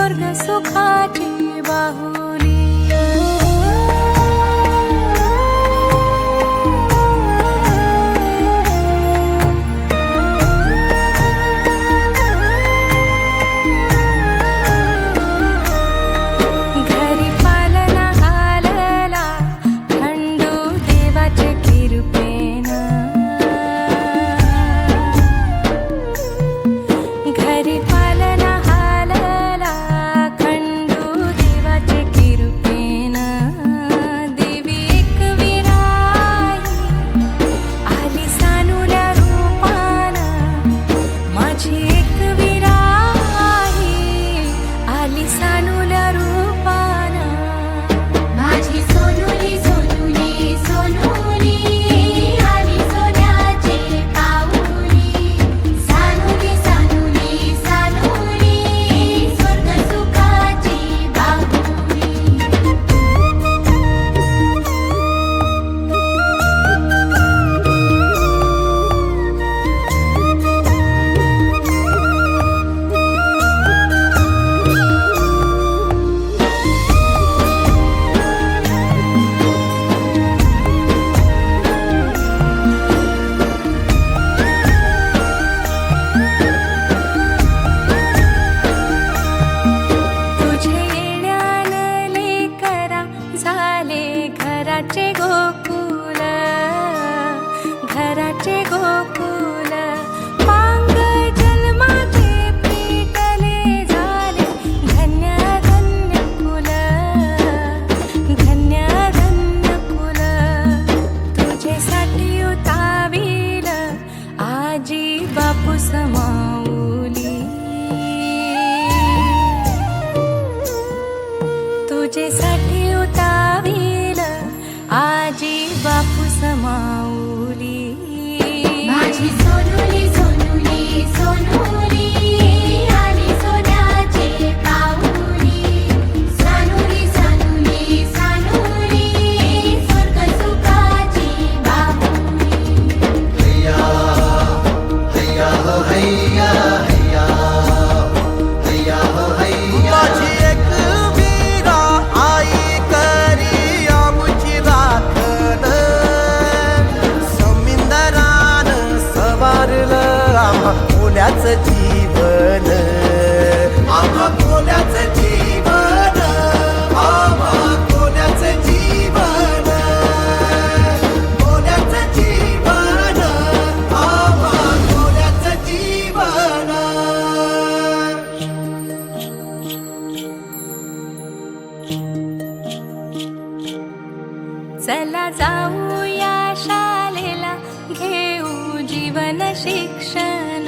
स्वर्ग सुखाची बाहुली. घरी पालना हालला खंडू देवाचे कृपेनं. घरी पालना हालला खंडू देवाचे कृपेनं. देवी एकविराई आली सानुल्या रूपानं. माझी एकविराई आली सानुल्या रूपानं. माझी सोनुली सोनुली सोनुली आली सोन्याची पाऊली. सानुली सानुली सानुली स्वर्ग सुखाची बाहुली. तुझे येण्यानं लेकरा झाले घराचे गोकुल. घराचे गोकुल पांग जन्माचे पेटले झाले धन्य धन्य कुल. धन्य धन्य कुल तुझेसाठी उताविल आजी बापू समाऊली. तुझेसाठी उताविल आजी बापू समाऊली. माझी सोनुली सोनुली सोनुली आली सोन्याची पाऊली. सानुली सानुली सानुली स्वर्ग सुखाची बाहुली. माझी एक वीरा आई करी आमुची राखण. समिंदरान सवारलं आम्हा कोल्याचं जीवन. आम्हा कोल्याचं जीवन. आम्हा कोल्याचं जीवन. कोल्याचं जीवन. आम्हा कोल्याचं जीवन. चला जाऊया शाळेला घेऊ जीवन शिक्षण.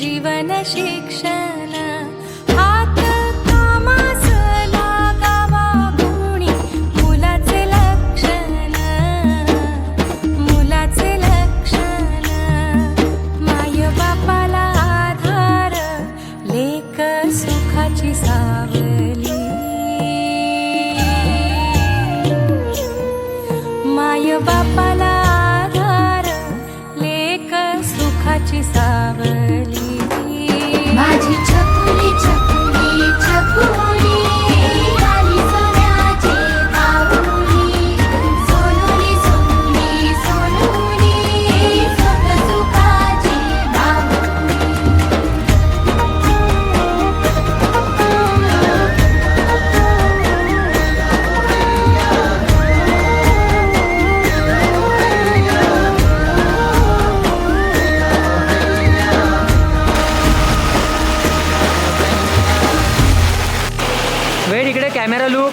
जीवन शिक्षण हात कामास लागावा गुणी मुलाचे लक्षण. मुलाचे लक्षण माय बापाला आधार लेक सुखाची सावली. माय बापाला आधार लेक सुखाची सावली. माझी छकुली छकुली छकुली आली सोन्याची पाऊली. सोनुली सोनुली सोनुली स्वर्ग सुखाची बाहुली. वेळ इकडे कॅमेरा लूक